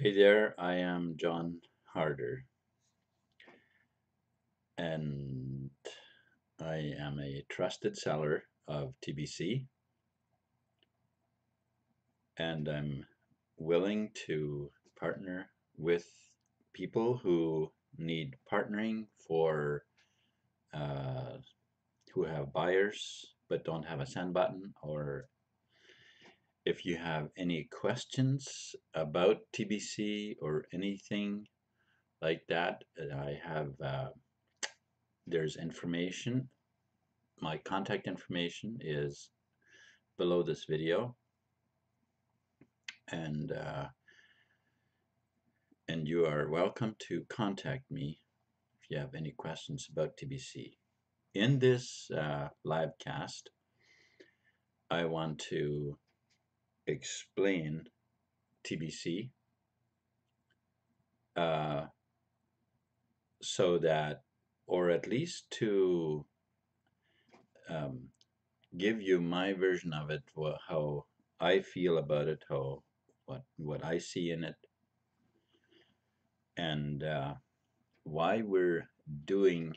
Hey there, I am John Harder, and I am a trusted seller of TBC, and I'm willing to partner with people who need partnering for uh, who have buyers but don't have a send button, or if you have any questions about TBC or anything like that, I have there's information. My contact information is below this video, and you are welcome to contact me if you have any questions about TBC. In this live cast, I want to explain TBC uh, so that, or at least to um, give you my version of it, how I feel about it, how what I see in it, and why we're doing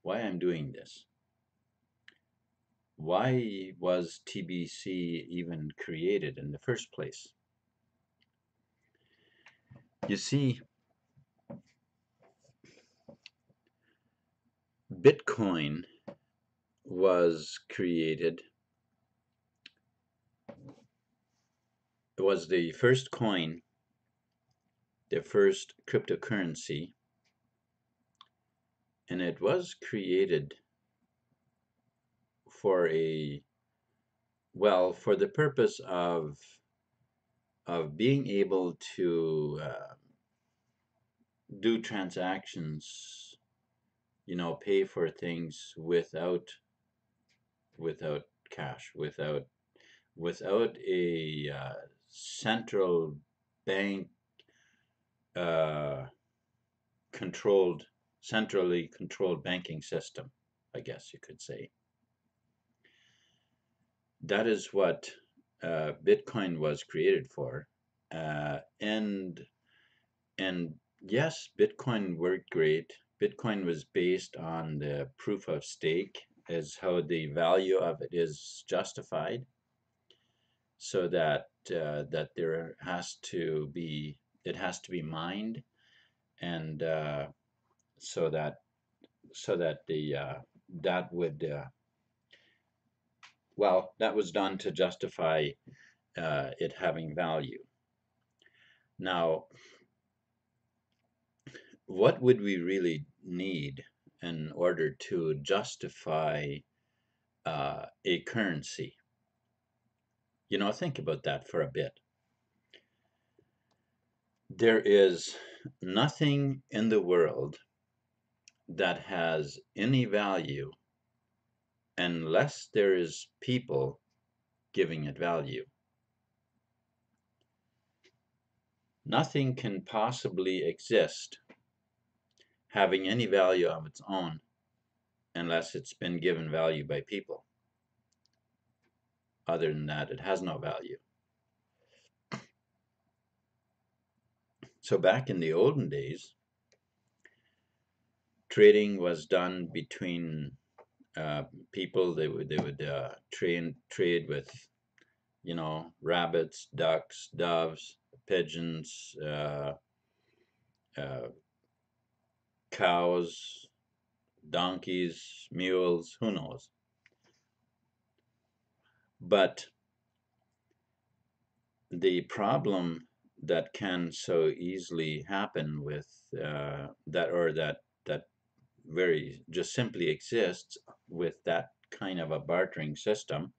why I'm doing this. Why was TBC even created in the first place? You see, Bitcoin was created, it was the first coin, the first cryptocurrency, and it was created for for the purpose of being able to do transactions, pay for things without cash, without a central bank uh, controlled, centrally controlled banking system, I guess you could say. That is what Bitcoin was created for, and yes, Bitcoin worked great. Bitcoin was based on the proof of stake, as how the value of it is justified, so that there has to be it has to be mined, and so that the that would that was done to justify it having value. Now, what would we really need in order to justify a currency? Think about that for a bit. There is nothing in the world that has any value unless there is people giving it value. Nothing can possibly exist having any value of its own unless it's been given value by people. Other than that, it has no value. So back in the olden days, trading was done between people. They would trade with rabbits, ducks, doves, pigeons, uh, cows, donkeys, mules, who knows. But the problem that can so easily happen with that very just simply exists with that kind of a bartering system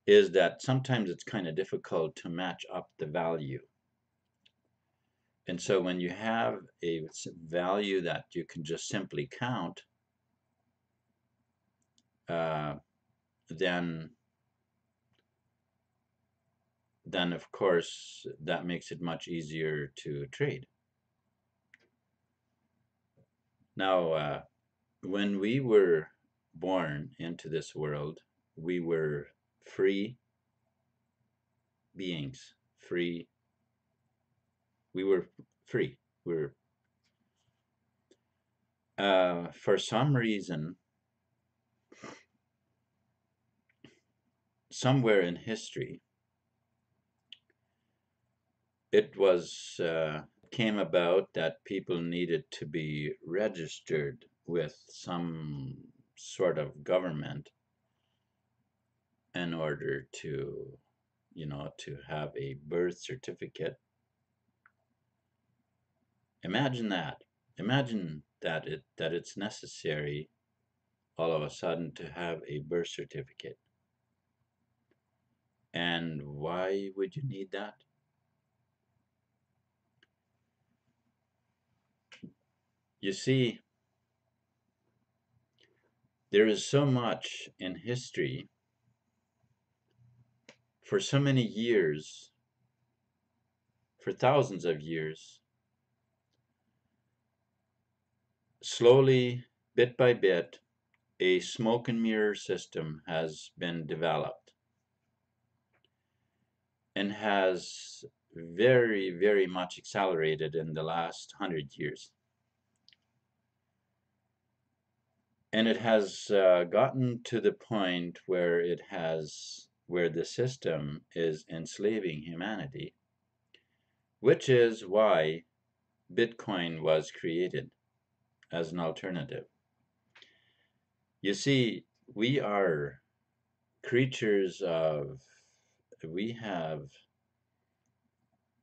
is that sometimes it's kind of difficult to match up the value. And so when you have a value that you can just simply count, uh, then of course that makes it much easier to trade. Now, when we were born into this world, we were free beings, free We were free. We were, for some reason, somewhere in history, it was came about that people needed to be registered with some sort of government in order to, to have a birth certificate. Imagine that. Imagine that it's necessary all of a sudden to have a birth certificate. And why would you need that? You see, there is so much in history for so many years, for thousands of years, slowly, bit by bit, a smoke and mirror system has been developed and has very, very much accelerated in the last 100 years. And it has gotten to the point where where the system is enslaving humanity, which is why Bitcoin was created as an alternative. You see, we are creatures we have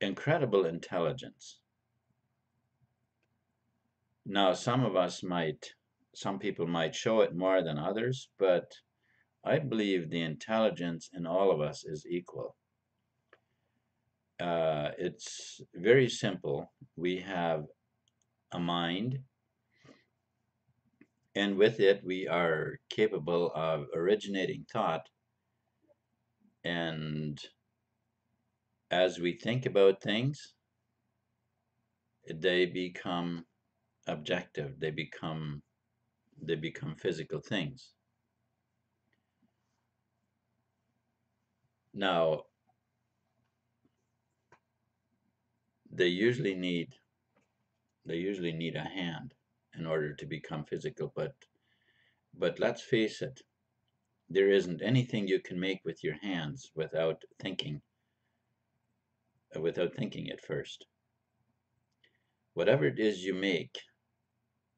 incredible intelligence. Now, some people might show it more than others, but I believe the intelligence in all of us is equal. It's very simple. We have a mind, and with it, we are capable of originating thought. And as we think about things, they become objective. They become physical things. Now, they usually need a hand in order to become physical, but let's face it, there isn't anything you can make with your hands without thinking it first. Whatever it is you make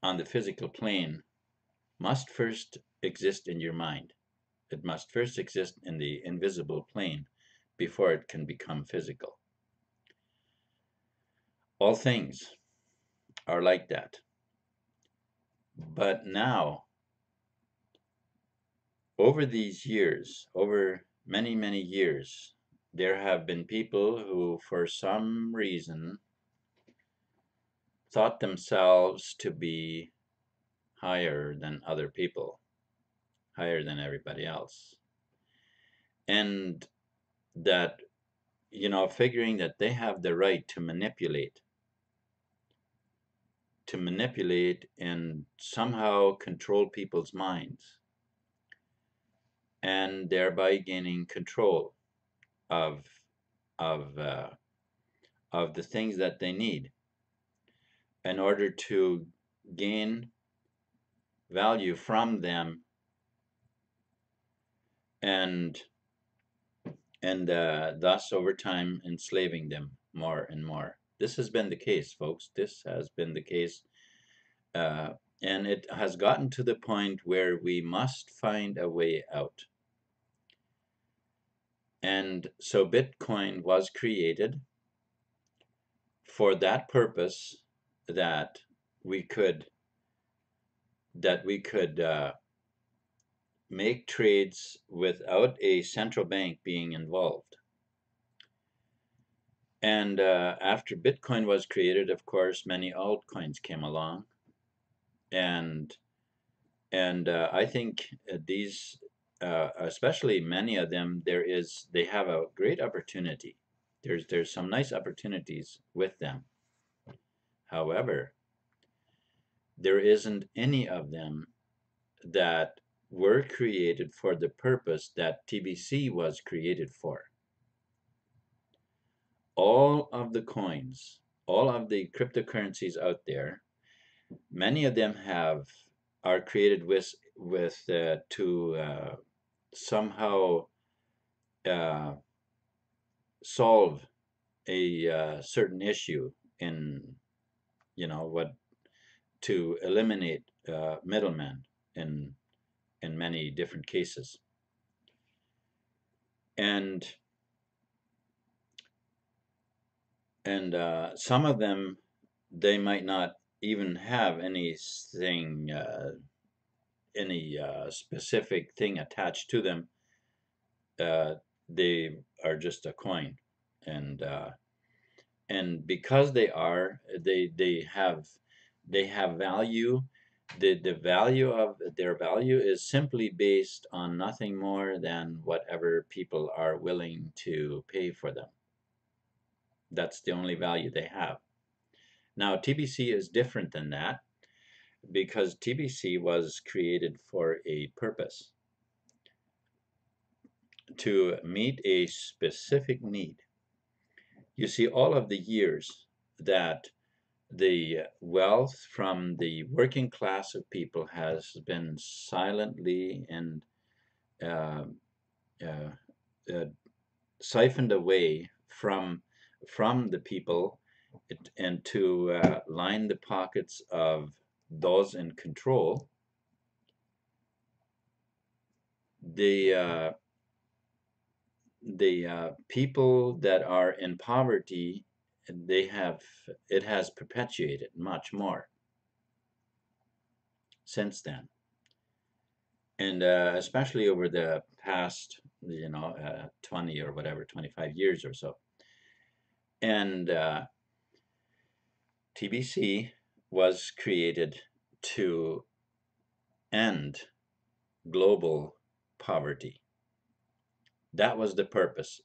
on the physical plane must first exist in your mind. It must first exist in the invisible plane before it can become physical. All things are like that. But now, over these years, over many, many years, there have been people who, for some reason, thought themselves to be higher than other people, higher than everybody else. And that, figuring that they have the right to manipulate and somehow control people's minds, and thereby gaining control of of uh, of the things that they need in order to gain value from them, and thus over time enslaving them more and more. This has been the case, folks. This has been the case, uh, and it has gotten to the point where we must find a way out. And so Bitcoin was created for that purpose, that we could make trades without a central bank being involved. And after Bitcoin was created, of course, many altcoins came along, and I think these, especially many of them, they have a great opportunity. There's some nice opportunities with them. However, there isn't any of them that were created for the purpose that TBC was created for. All of the coins all of the cryptocurrencies out there, many of them are created with to somehow uh, solve a certain issue in, what, to eliminate middlemen in many different cases. And some of them, they might not even have anything, any specific thing attached to them. Uh, they are just a coin, and because they have value. The value of their value is simply based on nothing more than whatever people are willing to pay for them. That's the only value they have. Now, TBC is different than that, because TBC was created for a purpose, to meet a specific need. You see, all of the years that the wealth from the working class of people has been silently and uh, uh, uh, siphoned away from the people, and to line the pockets of those in control. The people that are in poverty, it has perpetuated much more since then, and especially over the past 20 or whatever, 25 years or so. And TBC was created to end global poverty. That was the purpose,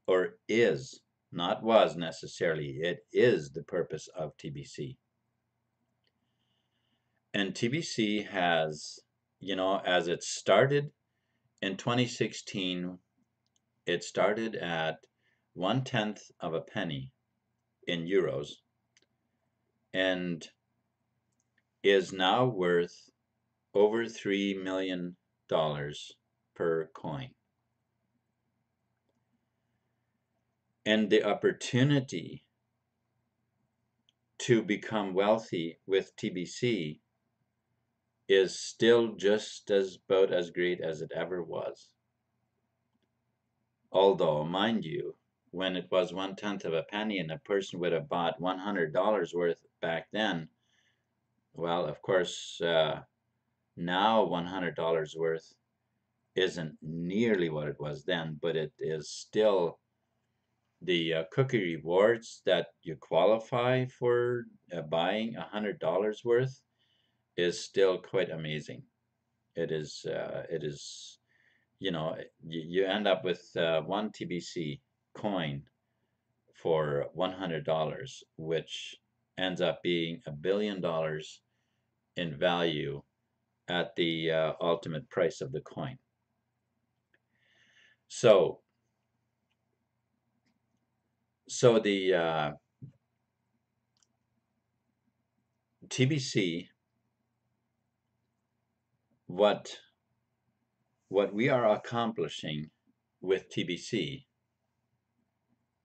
or is, not was necessarily, it is the purpose of TBC. And TBC has, as it started in 2016, it started at 1/10 of a penny in euros, and is now worth over $3 million per coin. And the opportunity to become wealthy with TBC is still just about as great as it ever was. Although, mind you, when it was 1/10 of a penny and a person would have bought $100 worth back then, well, of course, now $100 worth isn't nearly what it was then, but it is still the cookie rewards that you qualify for buying $100 worth is still quite amazing. It is, you end up with one TBC coin for $100, which ends up being $1 billion in value at the ultimate price of the coin. So the TBC, what we are accomplishing with TBC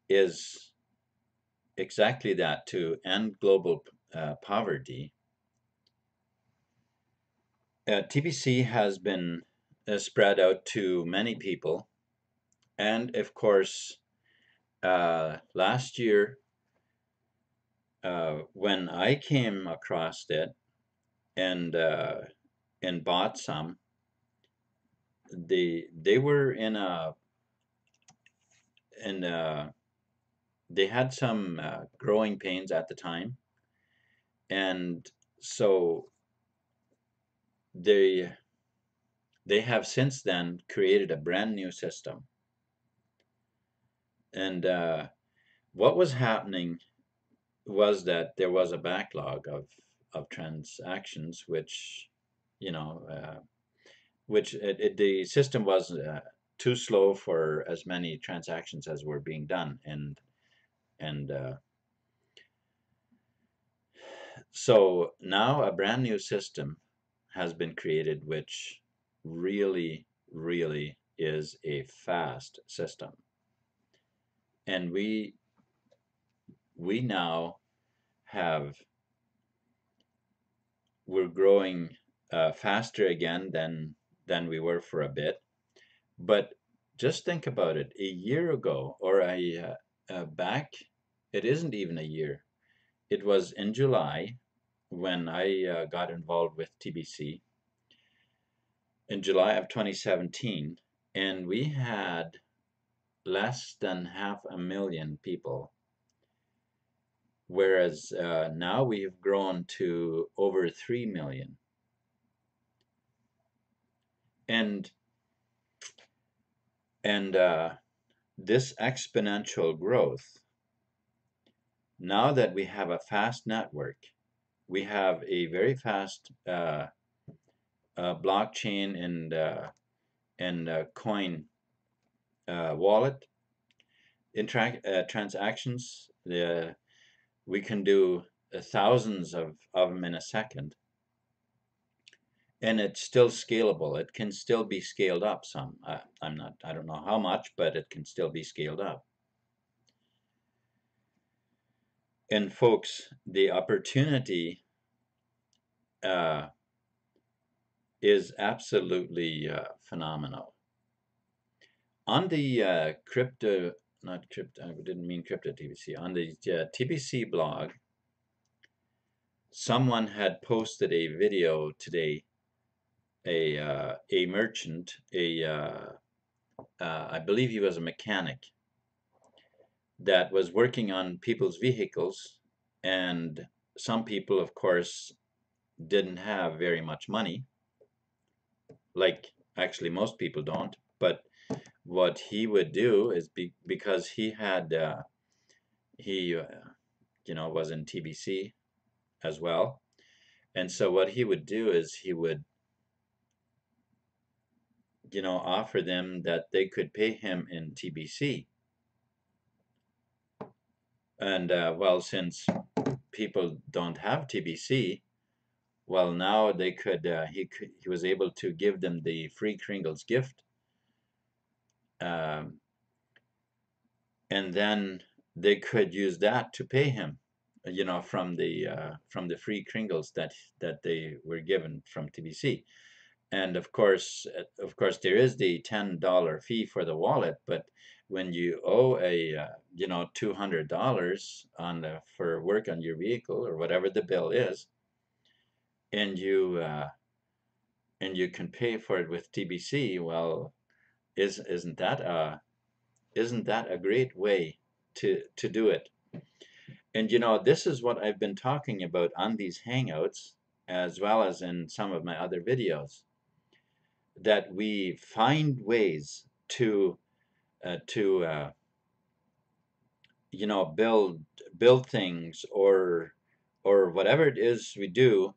is exactly that, to end global poverty. TBC has been spread out to many people, and of course, last year, when I came across it and bought some, they were in they had some growing pains at the time, and so they have since then created a brand new system. And what was happening was that there was a backlog of transactions, which the system was too slow for as many transactions as were being done, and So now a brand new system has been created, which really, really is a fast system. And we now have, we're growing faster again than we were for a bit. But just think about it. A year ago, or back, it isn't even a year. It was in July when I got involved with TBC in July of 2017, and we had less than 500,000 people, whereas now we've grown to over 3 million. And this exponential growth, now that we have a fast network, we have a very fast blockchain and coin wallet transactions. We can do thousands of them in a second, and it's still scalable. It can still be scaled up some. I don't know how much, but it can still be scaled up. And folks, the opportunity is absolutely phenomenal. On the not crypto, I didn't mean Crypto-TBC, on the TBC blog, someone had posted a video today, a merchant, I believe he was a mechanic, that was working on people's vehicles, and some people, of course, didn't have very much money, like actually most people don't, but what he would do is because he had he was in TBC as well, and so what he would do is he would offer them that they could pay him in TBC, and well, since people don't have TBC, well, now they could he was able to give them the free Kringles gift, um, and then they could use that to pay him, from the free Kringles that they were given from TBC. And of course, there is the $10 fee for the wallet, but when you owe a $200 for work on your vehicle or whatever the bill is, and you can pay for it with TBC, well, isn't that a great way to do it? And this is what I've been talking about on these Hangouts, as well as in some of my other videos, that we find ways to build things, or whatever it is we do,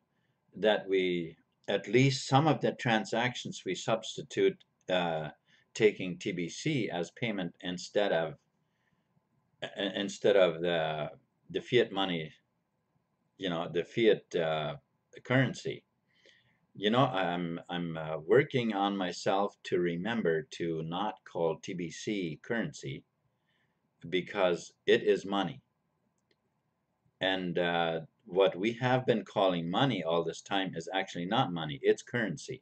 that we, at least some of the transactions, we substitute taking TBC as payment instead of the fiat money, the fiat currency. I'm working on myself to remember to not call TBC currency, because it is money. And what we have been calling money all this time is actually not money, it's currency.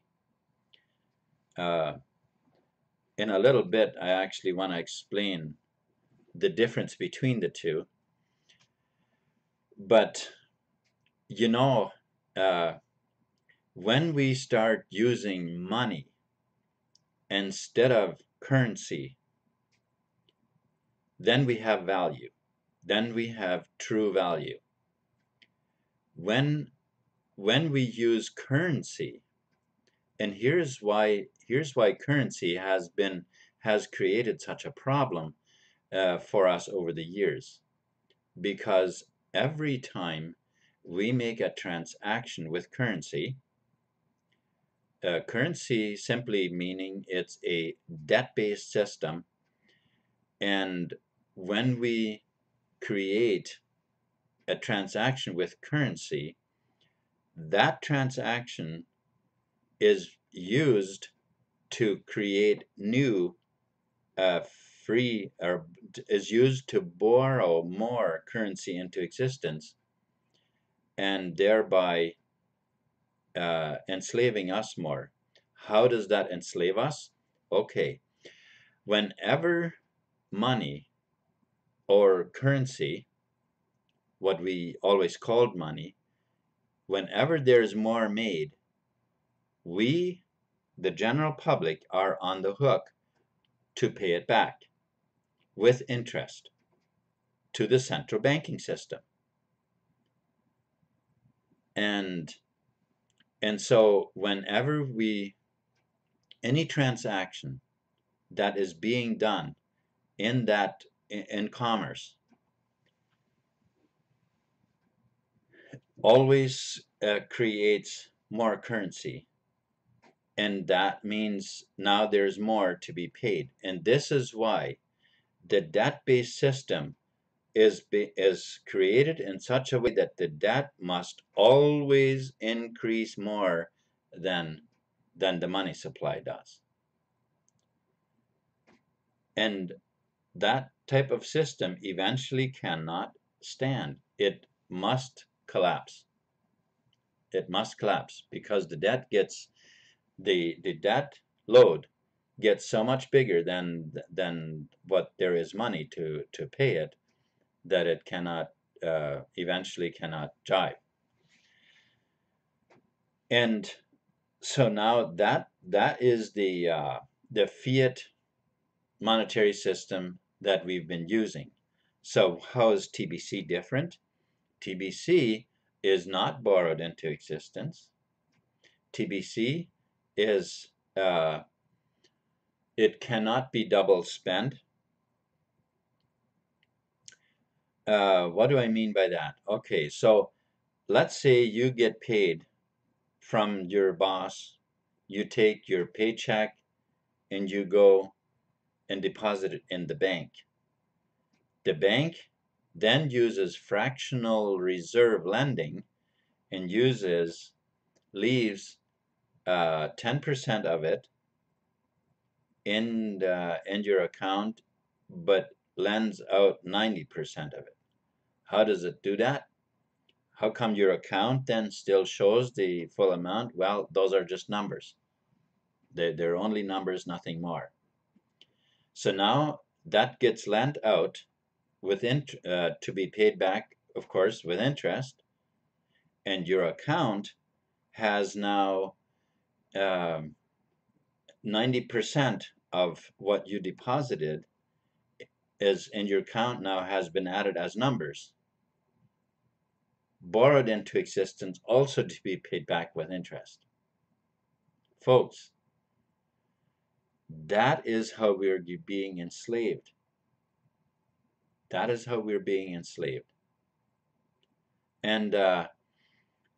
In a little bit, I actually want to explain the difference between the two. But, when we start using money instead of currency, then we have value. Then we have true value. When we use currency, and here's why currency has created such a problem for us over the years, because every time we make a transaction with currency, currency simply meaning it's a debt-based system, and when we create a transaction with currency, that transaction is used to create new free, or is used to borrow more currency into existence, and thereby enslaving us more. How does that enslave us? Okay, whenever money or currency, what we always called money, whenever there's more made, we, the general public, are on the hook to pay it back with interest to the central banking system. And so whenever any transaction that is being done in commerce always creates more currency, and that means now there's more to be paid. And this is why the debt-based system is created in such a way that the debt must always increase more than the money supply does. And that type of system eventually cannot stand. It must collapse. It must collapse because the debt load gets so much bigger than what there is money to pay it, that it cannot eventually cannot jive. And so now that is the fiat monetary system that we've been using. So how is TBC different? TBC is not borrowed into existence. TBC is it cannot be double spent. What do I mean by that? Okay, so let's say you get paid from your boss. You take your paycheck and you go and deposit it in the bank. The bank then uses fractional reserve lending and leaves 10% of it in your account, but lends out 90% of it. How does it do that? How come your account then still shows the full amount? Well, those are just numbers. They're only numbers, nothing more. So now that gets lent out to be paid back, of course, with interest, and your account has now 90% of what you deposited is in your account now has been added as numbers, borrowed into existence, also to be paid back with interest. Folks, that is how we're being enslaved. That is how we're being enslaved. And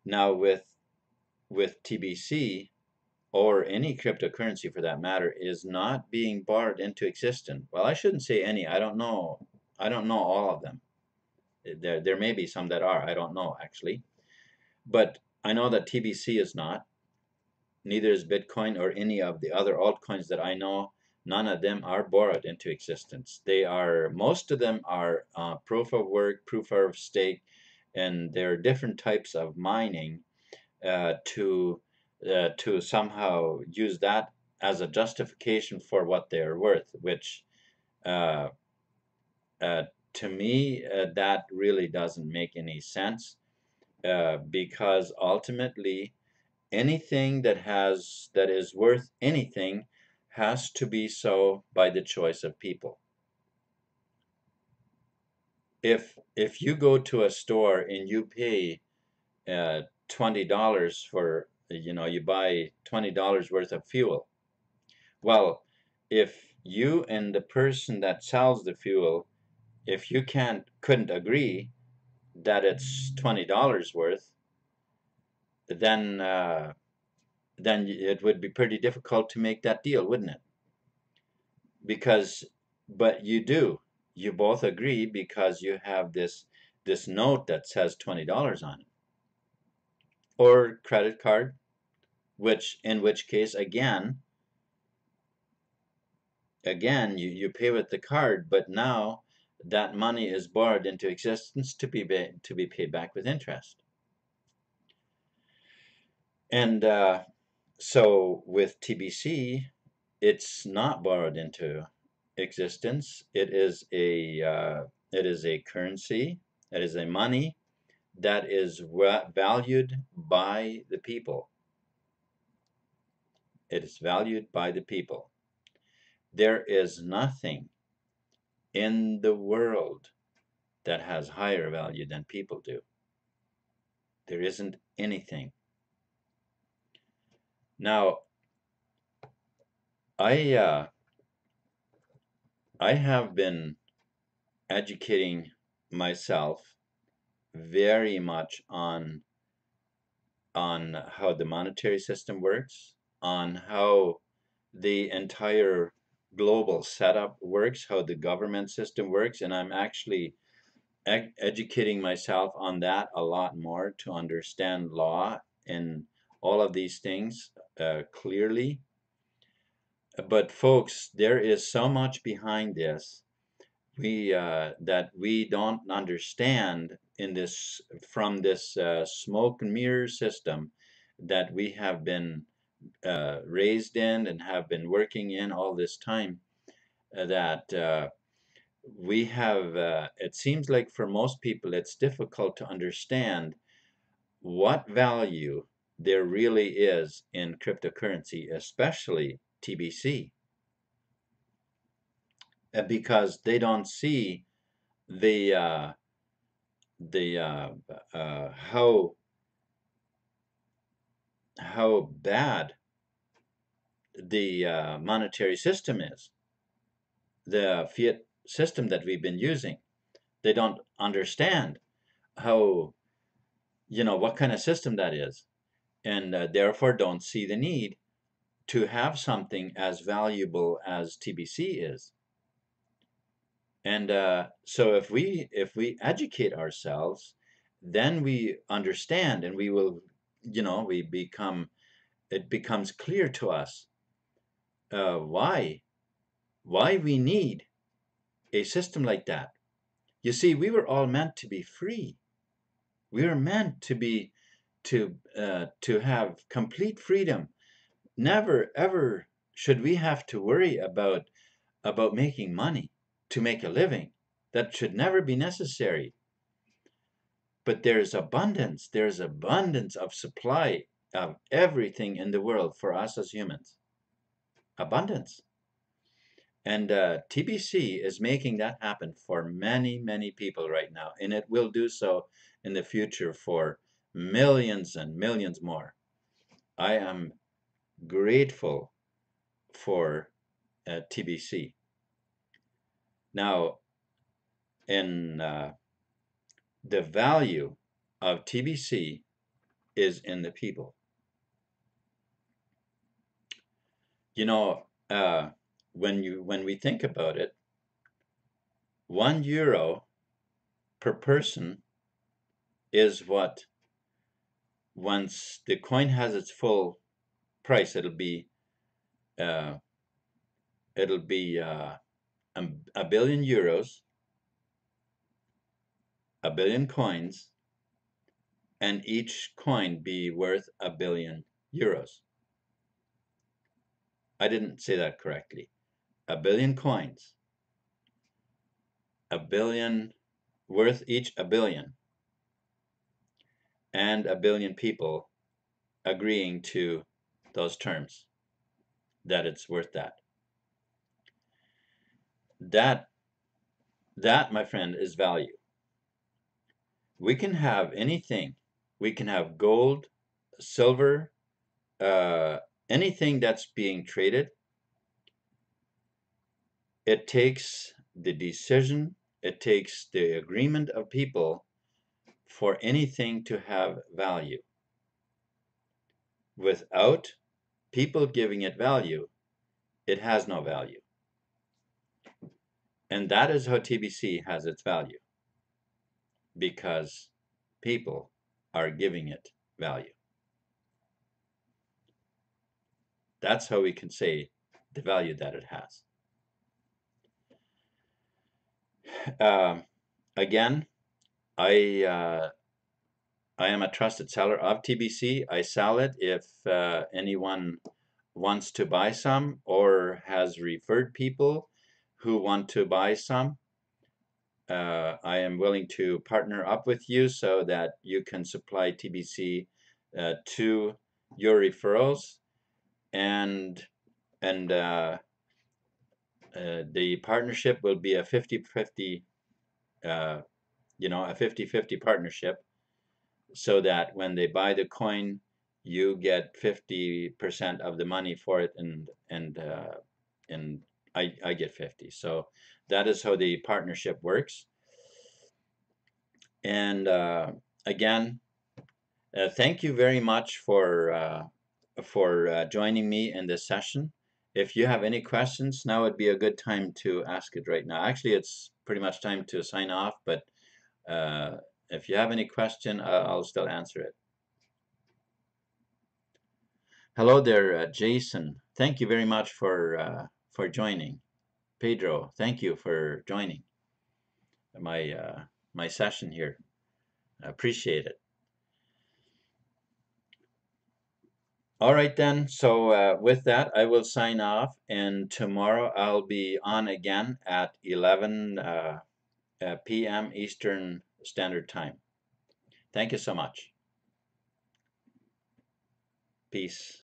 now with TBC, or any cryptocurrency for that matter, is not being borrowed into existence. Well, I shouldn't say any. I don't know all of them. There may be some that are. I don't know, actually. But I know that TBC is not. Neither is Bitcoin or any of the other altcoins that I know. None of them are borrowed into existence. Most of them are proof of work, proof of stake, and there are different types of mining to somehow use that as a justification for what they're worth, which to me that really doesn't make any sense, because ultimately anything that is worth anything has to be so by the choice of people. If you go to a store and you pay $20 for, you buy $20 worth of fuel. Well, if you and the person that sells the fuel, if you couldn't agree that it's $20 worth, then it would be pretty difficult to make that deal, wouldn't it? But you both agree because you have this note that says $20 on it. or credit card, in which case again you pay with the card, but now that money is borrowed into existence to be paid back with interest. And so with TBC, it's not borrowed into existence. It is a currency. It is a money that is valued by the people. It is valued by the people. There is nothing in the world that has higher value than people do. There isn't anything. Now, I have been educating myself very much on how the monetary system works, on how the entire global setup works, how the government system works, and I'm actually educating myself on that a lot more to understand law and all of these things clearly. But folks, there is so much behind this that we don't understand in this from this smoke and mirror system that we have been raised in and have been working in all this time. That we have, it seems like for most people, it's difficult to understand what value there really is in cryptocurrency, especially TBC, because they don't see the how bad the monetary system is, the fiat system that we've been using. They don't understand how, what kind of system that is, and therefore don't see the need to have something as valuable as TBC is. And so if we educate ourselves, then we understand, and we will, it becomes clear to us why we need a system like that. You see, we were all meant to be free. We were meant to have complete freedom. Never ever should we have to worry about making money to make a living. That should never be necessary. But there's abundance. There's abundance of supply of everything in the world for us as humans. Abundance. And TBC is making that happen for many, many people right now. And it will do so in the future for millions and millions more. I am grateful for TBC. Now, in the value of TBC is in the people. When we think about it, €1 per person is what, once the coin has its full price, it'll be a billion euros, a billion coins, and each coin be worth a billion euros. I didn't say that correctly. A billion coins, a billion worth each a billion, and a billion people agreeing to those terms, that it's worth that. That, my friend, is value. We can have anything. We can have gold, silver, anything that's being traded. It takes the decision, it takes the agreement of people for anything to have value. Without people giving it value, it has no value. And that is how TBC has its value, because people are giving it value. That's how we can say the value that it has. Again, I am a trusted seller of TBC. I sell it if anyone wants to buy some or has referred people who want to buy some. I am willing to partner up with you so that you can supply TBC to your referrals, and the partnership will be a 50-50, a 50-50 partnership, so that when they buy the coin, you get 50% of the money for it, and I get 50. So that is how the partnership works. And again, thank you very much for joining me in this session. If you have any questions, now would be a good time to ask it right now. Actually, it's pretty much time to sign off, but uh, if you have any question, I'll still answer it. Hello there, Jason. Thank you very much for joining. Pedro, thank you for joining my session here. I appreciate it. All right then. So with that, I will sign off, and tomorrow I'll be on again at 11 p.m. Eastern Standard Time. Thank you so much. Peace.